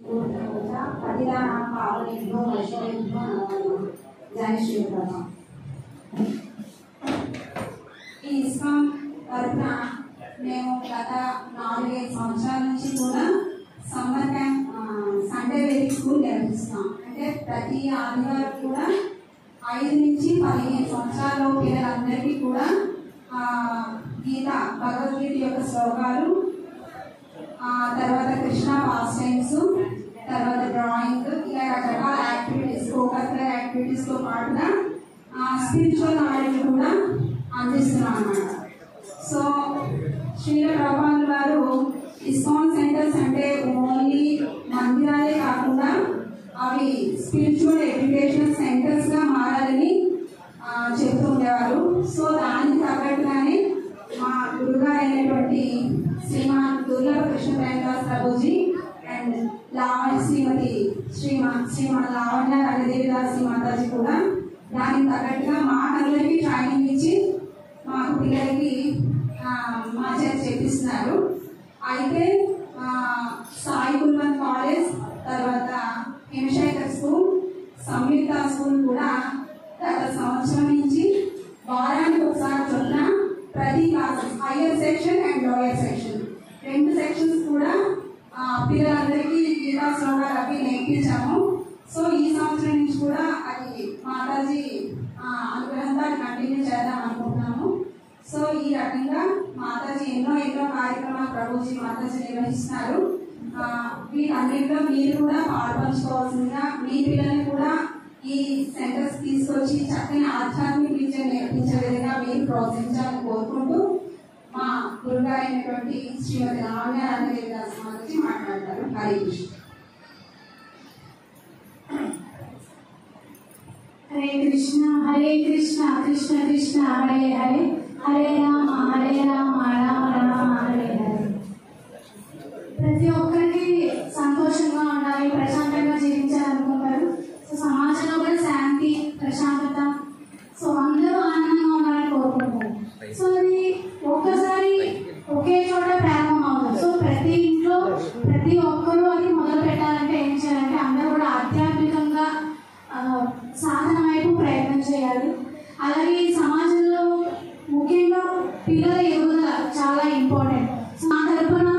ఈ ఇస్కాన్ తరఫున మేము గత 4-5 సంవత్సరాల నుంచి కూడా summer camp Sunday Vedic school నిర్వహిస్తాం. అంటే ప్రతి ఆదివారం కూడా 5 నుంచి 15 సంవత్సరాల పిల్లలందరికీ కూడా గీత భగవద్గీత యొక్క శ్లోకాలు, తర్వాత కృష్ణ పాస్ టైమ్స్, తర్వాత డ్రాయింగ్, ఇలా రకరకాల యాక్టివిటీస్, కోకరికులర్ యాక్టివిటీస్తో పాటుగా స్పిరిచువల్ నాలెడ్జ్ కూడా అందిస్తున్నాం అన్నమాట. సో శ్రీల ప్రభుపాదుల వారు ఇస్కాన్ సెంటర్స్ అంటే ఓన్లీ మందిరాలే కాకుండా అవి స్పిరిచువల్ ఎడ్యుకేషన్ సెంటర్స్గా మారాలని చెబుతూ ఉండేవారు. సో దానికి తగ్గట్టుగానే మా గురుగారు అయినటువంటి శ్రీమాన్ దుర్లభ కృష్ణ ప్రేమదాస్ ప్రభుజీ అండ్ శ్రీమాన్ లావణ్య రంగదేవిదాసి మాతాజీ కూడా దానికి తగ్గట్టుగా మాకందరికీ ట్రైనింగ్ ఇచ్చి మాకు పిల్లలకి మా చేత చేపిస్తున్నారు. అయితే సాయి కుల్వన్ కాలేజ్, తర్వాత హిమశేఖర్ స్కూల్, సంయుక్త స్కూల్ కూడా గత సంవత్సరం నుంచి వారానికి ఒకసారి చొప్పున ప్రతి classes higher section and lower section 2 sections కూడా పిల్లలందరికీ గీతా శ్లోకాలు అవి నేర్పించాము. సో ఈ సంవత్సరం నుంచి కూడా అది మాతాజీ అనుగ్రహంగా కంటిన్యూ చేద్దాం అనుకుంటున్నాము. సో ఈ రకంగా మాతాజీ ఎన్నో కార్యక్రమాలు ప్రభుజీ మాతాజీ నిర్వహిస్తున్నారు. వీటన్నిటిలో మీరు కూడా పాల్పంచుకోవాల్సిందిగా మీ పిల్లల్ని కూడా ఈ సెంటర్స్ తీసుకొచ్చి చక్కని ఆధ్యాత్మిక విద్య నేర్పించే విధంగా మీరు ప్రోత్సహించాలని కోరుకుంటూ మా గురుగారు అయినటువంటి శ్రీమతి లావణ్య రంగదేవిదాస్ మాతాజీ మాట్లాడతారు. హరే కృష్ణ. హరే కృష్ణ హరే కృష్ణ కృష్ణ కృష్ణ హరే హరే హరే రామ రామ రామ హరే హరే. ప్రతి ఒక్కరికి సంతోషంగా ఉండాలి, ప్రశాంతంగా జీవించాలనుకుంటారు. సో సమాజంలో కూడా శాంతి, ప్రశాంతత, సో అందరూ ఆనందంగా ఉండాలని కోరుకుంటారు. సో అది ఒక్కసారి ఒకే చోట ప్రారంభం అవుతుంది. సో ప్రతి ఇంట్లో ప్రతి ఒక్కరూ అది మొదలు పెట్టాలంటే ఏం చేయాలంటే అందరూ కూడా ఆధ్యాత్మికంగా సాధన వైపు ప్రయత్నం చేయాలి. అలాగే ఈ సమాజంలో ముఖ్యంగా పిల్లల ఎదుగుదల చాలా ఇంపార్టెంట్. నా తరఫున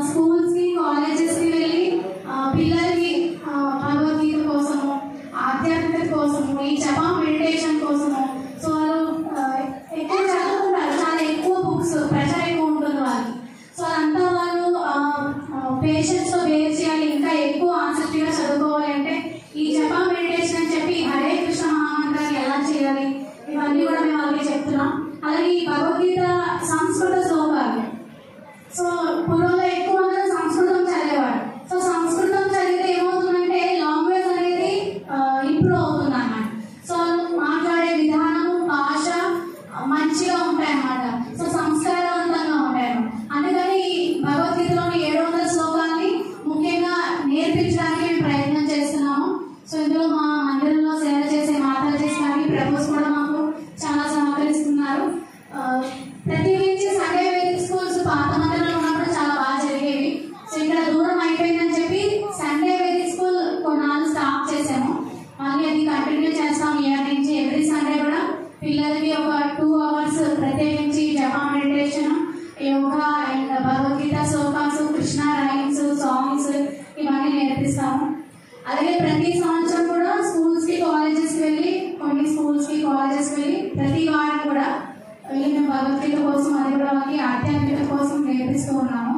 స్కూల్స్కి, కాలేజెస్కి వెళ్ళి పిల్లలకి భగవద్గీత కోసము, ఆధ్యాత్మికత కోసము, ఈ జపా మెడిటేషన్ కోసము, సో వాళ్ళు ఎక్కువ చదువుకుంటారు. చాలా ఎక్కువ బుక్స్, ప్రెషర్ ఎక్కువ ఉంటుంది వాళ్ళకి. సో అదంతా వాళ్ళు పేషెన్స్తో బేర్ చేయాలి, ఇంకా ఎక్కువ ఆసక్తిగా చదువుకోవాలి అంటే ఈ జపా మెడిటేషన్ అని చెప్పి హరే కృష్ణ మహామంత్రాన్ని ఎలా చేయాలి ఇవన్నీ కూడా మేము వాళ్ళకి చెప్తున్నాం. అలాగే ఈ భగవద్గీత సంస్కృత శ్లోకాలు, సో పూర్వంలో ఎక్కువ మంది సంస్కృతం చదివేవాడు. సో సంస్కృతం చదివితే ఏమవుతుందంటే లాంగ్వేజ్ అనేది ఇంప్రూవ్ అవుతుంది అన్నమాట. సో మాట్లాడే విధానము, భాష మంచిగా ఉంటాయి అన్నమాట. సో సంస్కారవంతంగా ఉంటాయి. అందుకని భగవద్గీతలోని 700 శ్లోకాలని ముఖ్యంగా నేర్పించడానికి మేము ప్రయత్నం చేస్తున్నాము. సో ఇందులో మా మందిరంలో సేవ చేసే మాతాజీస్ కానీ ప్రభుస్ కూడా మాకు చాలా సహకరిస్తున్నారు. ప్రత్యేకించి సండే వేదిక్ స్కూల్స్ పాత మందిరంలో ఉన్నప్పుడు చాలా బాగా జరిగేవి. సో ఇక్కడ దూరం అయిపోయిందని చెప్పి సండే వేదిక్ స్కూల్ కొన్నాళ్ళు స్టాప్ చేసాము. మళ్ళీ అది కంటిన్యూ చేస్తాం. ఇయర్ నుంచి ఎవ్రీ సండే కూడా పిల్లలకి ఒక 2 అవర్స్ ప్రత్యేకించి japa meditation, yoga and Bhagavad Gita shlokas, Krishna rhymes, songs ఇవన్నీ నేర్పిస్తాము. అలాగే ప్రతి సంవత్సరం కూడా స్కూల్స్కి, కాలేజెస్కి వెళ్ళి, కొన్ని స్కూల్స్కి, కాలేజెస్కి వెళ్ళి ప్రతి వారం కూడా వెళ్ళి మేము భగవద్గీత కోసం, అది కూడా వాళ్ళకి ఆధ్యాత్మికత కోసం నేర్పిస్తూ ఉన్నాము.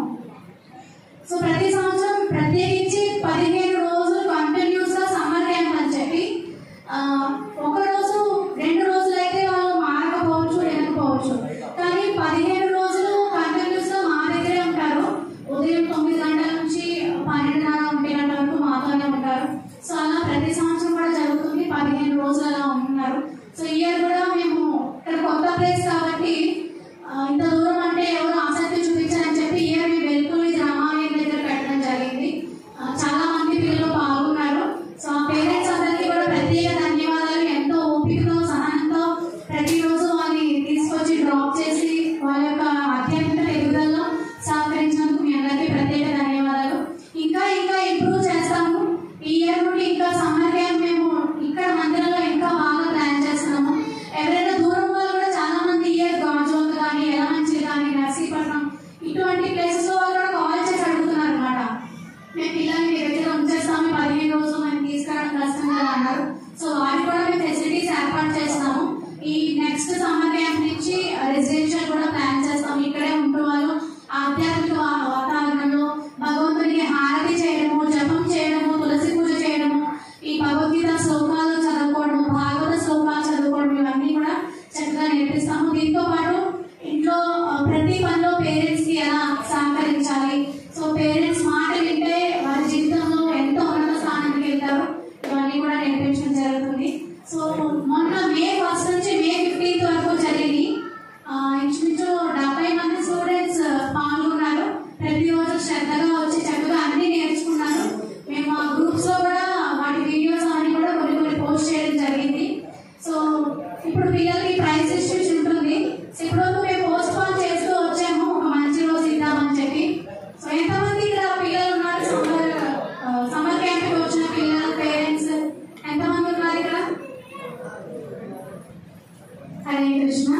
సో ప్రతి సంవత్సరం ప్రత్యేకించి 15 రోజులు కంటిన్యూస్గా సమ్మర్ క్యాంప్ అని చెప్పి ఒక రోజు 2 రోజులు అయితే వాళ్ళు మారకపోవచ్చు, వినకపోవచ్చు, కానీ 15 రోజులు కంటిన్యూస్గా మా దగ్గరే ఉంటారు. ఉదయం 9 గంటల నుంచి 12:30 గంటల వరకు మాతోనే ఉంటారు. సో అలా ప్రతి సంవత్సరం కూడా జరుగుతుంది. 15 రోజులు అలా ఉంటున్నారు. సో ఇయర్ కూడా మేము ఇక్కడ కొత్త ప్లేస్ కాబట్టి ఇంత దూరం అంటే ఎవరు ఆసక్తి చూపించారని చెప్పి ఇయర్ మేము వెలుగులి రామాలయం దగ్గర పెట్టడం చేస్తాము. ఈ ఇయర్ నుండి ఇంకా సమ్మర్ క్యాంప్ మేము ఇక్కడ మందిరంలో ఇంకా బాగా ప్లాన్ చేస్తున్నాము. ఎవరైనా దూరం వాళ్ళు కూడా చాలా మంది ఇయర్ గాజువాక కానీ ఎలమంచి కానీ నర్సీపట్నం ఇటువంటి ప్లేసెస్ లో వాళ్ళు కూడా కాల్ చేసి అడుగుతున్నారు అనమాట. మేము పిల్లల్ని మీ దగ్గర ఉంచేస్తాము, 15 రోజులు మేము తీసుకురావడం కష్టం కదా అన్నారు. సో వారికి కూడా మేము ఫెసిలిటీస్ ఏర్పాటు చేస్తాము. ఈ నెక్స్ట్ సమ్మర్ క్యాంప్ నుంచి రెసిడెన్షియల్ కూడా ప్లాన్ చేస్తాము. ఇక్కడే ఉంటూ వాళ్ళు ఆధ్యాత్మిక వాతావరణంలో భగవంతునికి హారతి చేయడము, జపం చేయడము, తులసి పూజ చేయడము, ఈ భగవద్గీత శ్లోకాలు చదువుకోవడము, భాగవత శ్లోకాలు చదువుకోవడం ఇవన్నీ కూడా చక్కగా నేర్పిస్తాము. దీంతో పాటు ఇంట్లో ప్రతి పనిలో పేరెంట్స్ కి ఎలా సహకరించాలి, సో పేరెంట్స్ మాట వింటే వారి జీవితంలో ఎంతో ఉన్నత స్థానానికి వెళ్తారు, ఇవన్నీ కూడా నేర్పించడం జరుగుతుంది. సో మొన్న మే 1 నుంచి మే 15 వరకు జరిగింది. ఇంచుమించు 70 మంది స్టూడెంట్స్ పాల్గొన్నారు. ప్రతిరోజు శ్రద్ధగా వచ్చి చక్కగా అన్ని నేర్చుకున్నారు. మేము ఆ గ్రూప్స్ లో కూడా వాటి వీడియోస్ అన్ని కూడా కొన్ని పోస్ట్ చేయడం జరిగింది. సో ఇప్పుడు పిల్లలకి ప్రైజ్ డిస్ట్రిబ్యూషన్ ఉంటుంది. సో ఇప్పుడు మేము పోస్ట్ పోన్ చేస్తూ వచ్చాము, ఒక మంచి రోజు ఇద్దామని చెప్పి. సో ఎంతమంది ఇక్కడ పిల్లలు ఉన్నారు? సమ్మర్ క్యాంప్ కి వచ్చిన పిల్లలు పేరెంట్స్ ఎంతమంది ఉన్నారు ఇక్కడ? హరే కృష్ణ.